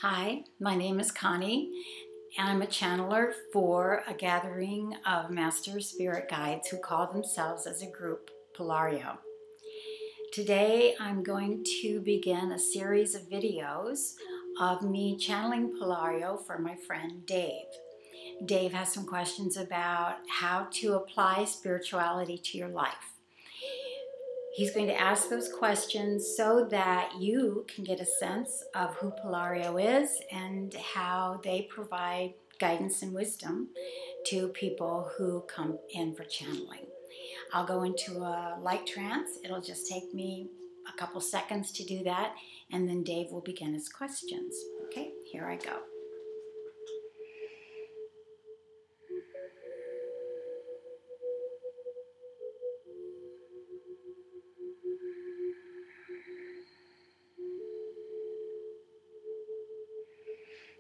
Hi, my name is Connie, and I'm a channeler for a gathering of Master Spirit Guides who call themselves as a group Polario. Today I'm going to begin a series of videos of me channeling Polario for my friend Dave. Dave has some questions about how to apply spirituality to your life. He's going to ask those questions so that you can get a sense of who Polario is and how they provide guidance and wisdom to people who come in for channeling. I'll go into a light trance. It'll just take me a couple seconds to do that, and then Dave will begin his questions. Okay, here I go.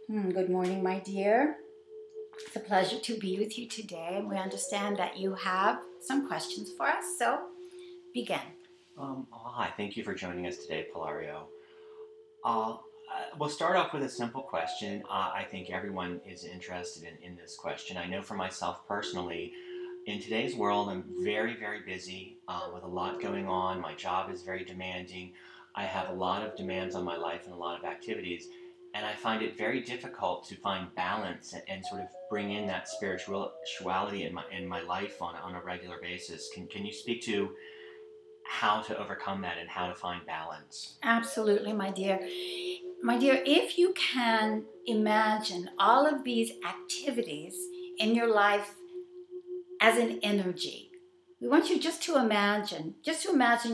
Good morning, my dear. It's a pleasure to be with you today, and we understand that you have some questions for us, so begin. Hi, thank you for joining us today, Polario. We'll start off with a simple question. I think everyone is interested in this question. I know for myself personally, in today's world, I'm very, very busy with a lot going on. My job is very demanding. I have a lot of demands on my life and a lot of activities. And I find it very difficult to find balance and sort of bring in that spirituality in my life on a regular basis. Can you speak to how to overcome that and how to find balance? Absolutely, my dear. My dear, if you can imagine all of these activities in your life as an energy, we want you just to imagine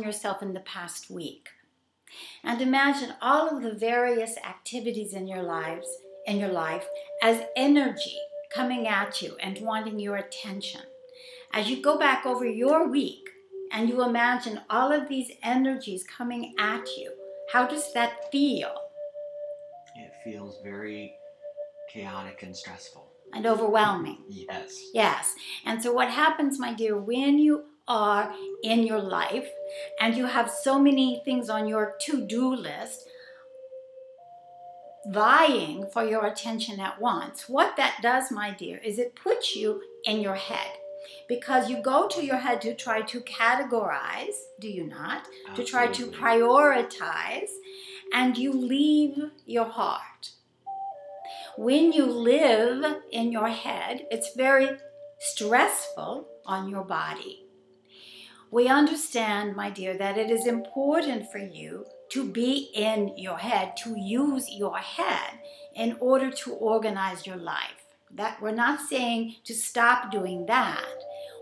yourself in the past week. And imagine all of the various activities in your life as energy coming at you and wanting your attention. As you go back over your week and you imagine all of these energies coming at you, how does that feel? It feels very chaotic and stressful. And overwhelming. Yes. Yes. And so what happens, my dear, when you are in your life and you have so many things on your to-do list vying for your attention at once, what that does, my dear, is it puts you in your head. Because you go to your head to try to categorize, do you not? Absolutely. To try to prioritize, and you leave your heart. When you live in your head, it's very stressful on your body. We understand, my dear, that it is important for you to be in your head, to use your head in order to organize your life. That we're not saying to stop doing that.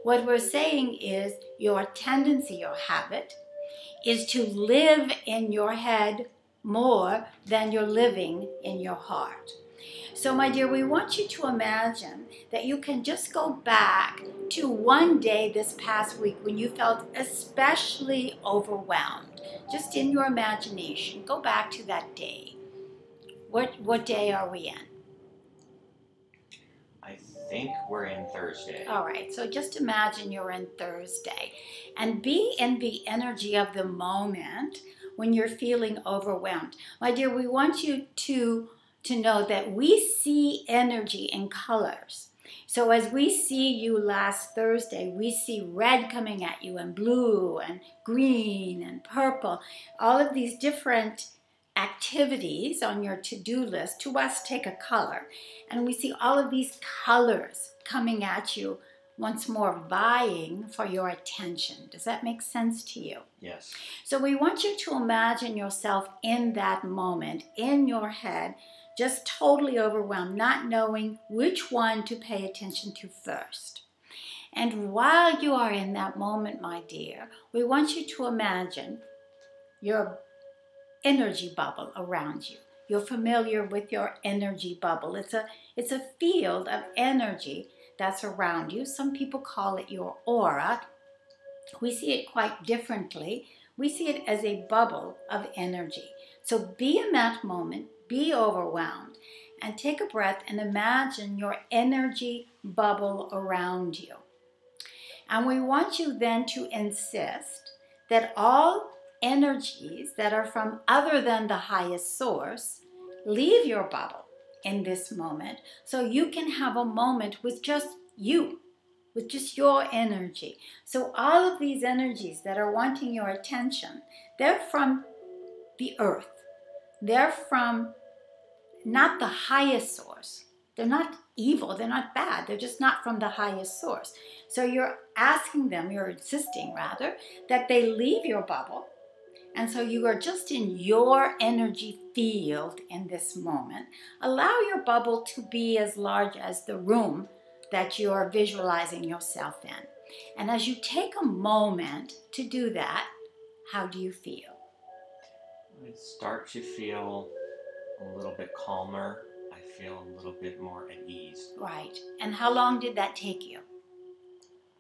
What we're saying is your tendency, your habit, is to live in your head more than you're living in your heart. So, my dear, we want you to imagine that you can just go back to one day this past week when you felt especially overwhelmed. Just in your imagination, go back to that day. What day are we in? I think we're in Thursday. All right, so just imagine you're in Thursday and be in the energy of the moment when you're feeling overwhelmed. My dear, we want you to know that we see energy in colors. So as we see you last Thursday, we see red coming at you and blue and green and purple. All of these different activities on your to-do list to us take a color. And we see all of these colors coming at you once more, vying for your attention. Does that make sense to you? Yes. So we want you to imagine yourself in that moment, in your head, just totally overwhelmed, not knowing which one to pay attention to first. And while you are in that moment, my dear, we want you to imagine your energy bubble around you. You're familiar with your energy bubble. It's a field of energy that's around you. Some people call it your aura. We see it quite differently. We see it as a bubble of energy. So be in that moment, be overwhelmed, and take a breath and imagine your energy bubble around you. And we want you then to insist that all energies that are from other than the highest source leave your bubble in this moment so you can have a moment with just you, with just your energy. So all of these energies that are wanting your attention, they're from the earth. They're from not the highest source. They're not evil, they're not bad, they're just not from the highest source. So you're asking them, you're insisting rather, that they leave your bubble. And so you are just in your energy field in this moment. Allow your bubble to be as large as the room that you are visualizing yourself in. And as you take a moment to do that, how do you feel? I start to feel a little bit calmer. I feel a little bit more at ease. Right. And how long did that take you?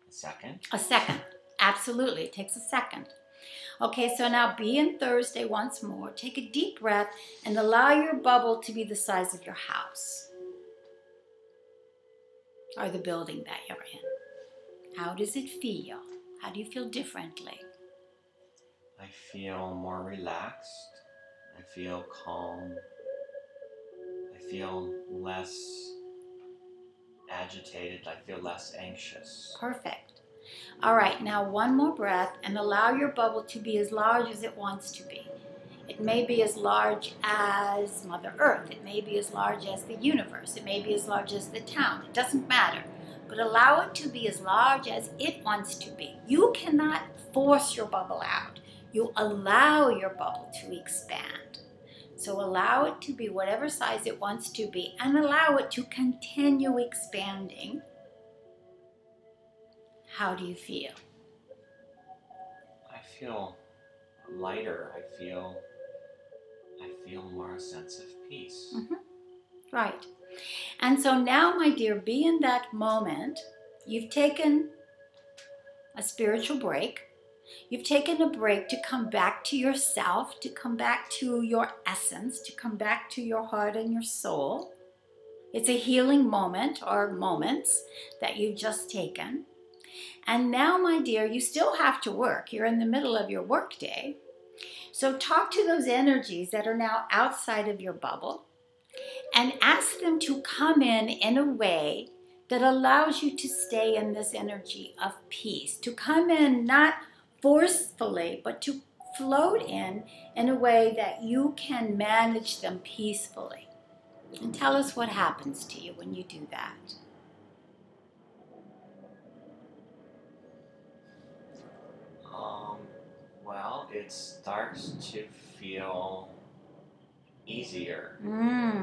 A second. A second. Absolutely. It takes a second. Okay, so now be in Thursday once more. Take a deep breath and allow your bubble to be the size of your house or the building that you're in. How does it feel? How do you feel differently? I feel more relaxed. I feel calm. I feel less agitated. I feel less anxious. Perfect. All right, now one more breath and allow your bubble to be as large as it wants to be. It may be as large as Mother Earth. It may be as large as the universe. It may be as large as the town. It doesn't matter. But allow it to be as large as it wants to be. You cannot force your bubble out. You allow your bubble to expand. So allow it to be whatever size it wants to be and allow it to continue expanding. How do you feel? I feel lighter. I feel more a sense of peace. Mm-hmm. Right. And so now, my dear, be in that moment. You've taken a spiritual break. You've taken a break to come back to yourself, to come back to your essence, to come back to your heart and your soul. It's a healing moment or moments that you've just taken. And now, my dear, you still have to work. You're in the middle of your work day. So talk to those energies that are now outside of your bubble and ask them to come in a way that allows you to stay in this energy of peace, to come in not forcefully, but to float in a way that you can manage them peacefully. And tell us what happens to you when you do that. Well, it starts to feel easier.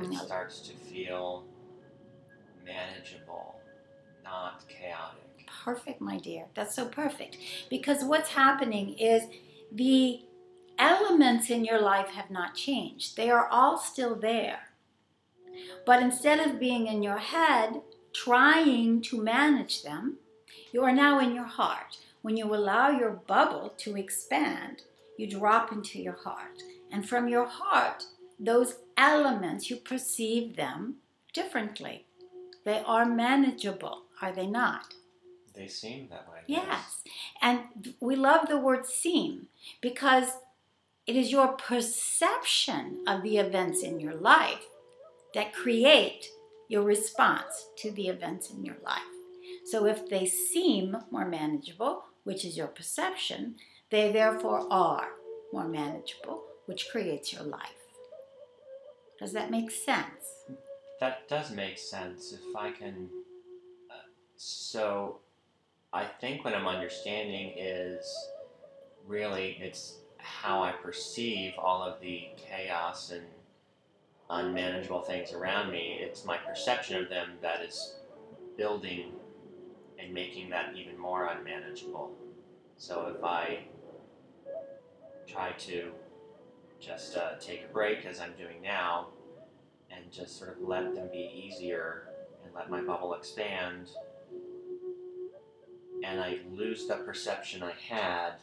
It starts to feel manageable, not chaotic. Perfect, my dear. That's so perfect. Because what's happening is the elements in your life have not changed. They are all still there. But instead of being in your head, trying to manage them, you are now in your heart. When you allow your bubble to expand, you drop into your heart. And from your heart, those elements, you perceive them differently. They are manageable, are they not? They seem that way. Yes. And we love the word seem because it is your perception of the events in your life that create your response to the events in your life. So if they seem more manageable, which is your perception, they therefore are more manageable, which creates your life. Does that make sense? That does make sense. If I can... so I think what I'm understanding is really it's how I perceive all of the chaos and unmanageable things around me. It's my perception of them that is building and making that even more unmanageable. So if I try to just take a break, as I'm doing now, and just sort of let them be easier and let my bubble expand, and I lose the perception I had,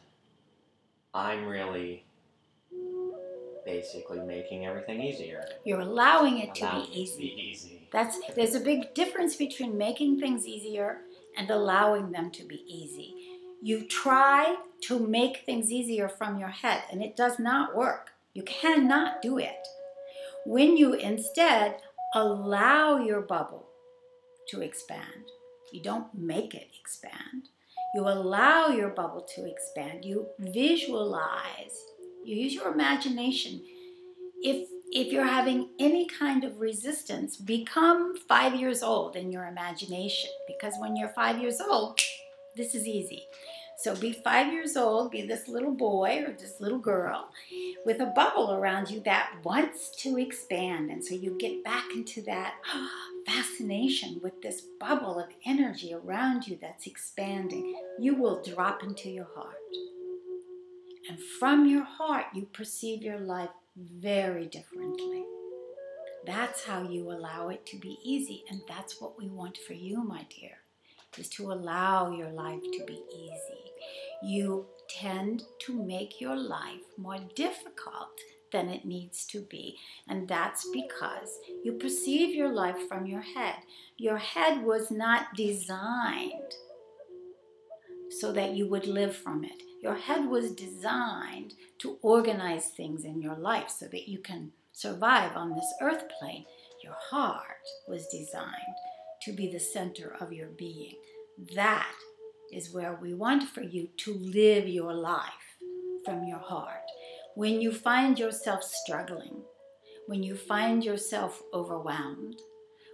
I'm really basically making everything easier. You're allowing it to be easy. easy. There's a big difference between making things easier and allowing them to be easy. You try to make things easier from your head, and it does not work. You cannot do it. When you instead allow your bubble to expand, you don't make it expand. You allow your bubble to expand. You visualize. You use your imagination. If you're having any kind of resistance, become 5 years old in your imagination. Because when you're 5 years old, this is easy. So be 5 years old, be this little boy or this little girl with a bubble around you that wants to expand. And so you get back into that fascination with this bubble of energy around you that's expanding. You will drop into your heart. And from your heart, you perceive your life very differently. That's how you allow it to be easy. And that's what we want for you, my dear, is to allow your life to be easy. You tend to make your life more difficult than it needs to be. And that's because you perceive your life from your head. Your head was not designed so that you would live from it. Your head was designed to organize things in your life so that you can survive on this earth plane. Your heart was designed to be the center of your being. That is where we want for you to live your life, from your heart. When you find yourself struggling, when you find yourself overwhelmed,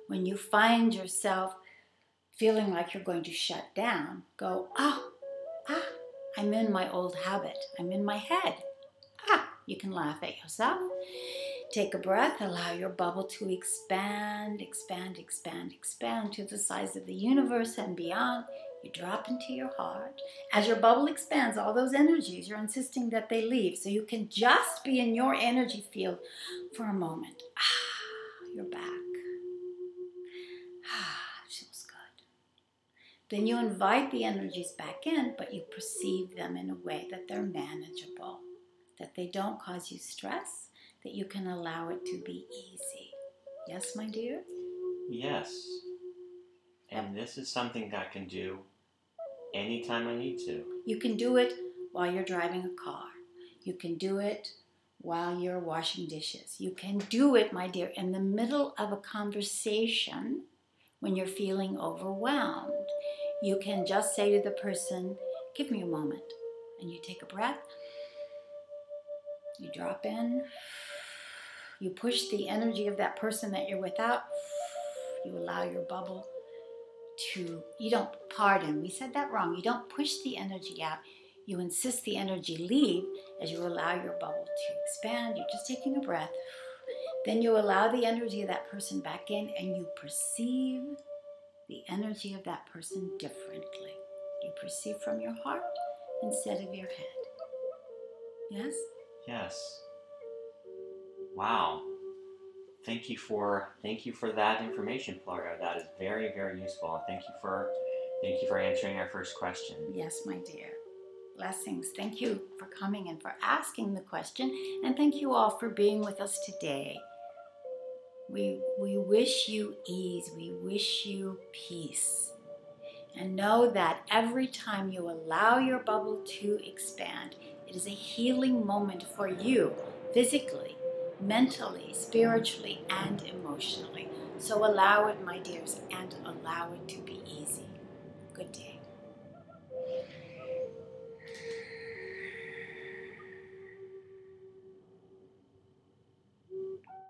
when you find yourself feeling like you're going to shut down, go, I'm in my old habit. I'm in my head. You can laugh at yourself. Take a breath, allow your bubble to expand, expand, expand, expand to the size of the universe and beyond. You drop into your heart. As your bubble expands, all those energies, you're insisting that they leave. So you can just be in your energy field for a moment. You're back. It feels good. Then you invite the energies back in, but you perceive them in a way that they're manageable, that they don't cause you stress, that you can allow it to be easy. Yes, my dear? Yes. And this is something I can do anytime I need to. You can do it while you're driving a car. You can do it while you're washing dishes. You can do it, my dear, in the middle of a conversation when you're feeling overwhelmed. You can just say to the person, give me a moment. And you take a breath. You drop in. You push the energy of that person that you're with out. You allow your bubble to, you don't, pardon, we said that wrong. You don't push the energy out. You insist the energy leave as you allow your bubble to expand. You're just taking a breath. Then you allow the energy of that person back in and you perceive the energy of that person differently. You perceive from your heart instead of your head. Yes? Yes. Wow. Thank you for that information, Florida. That is very, very useful. Thank you for answering our first question. Yes, my dear. Blessings. Thank you for coming and for asking the question. And thank you all for being with us today. We wish you ease. We wish you peace. And know that every time you allow your bubble to expand, it is a healing moment for you, physically, mentally, spiritually, and emotionally. So allow it, my dears, and allow it to be easy. Good day.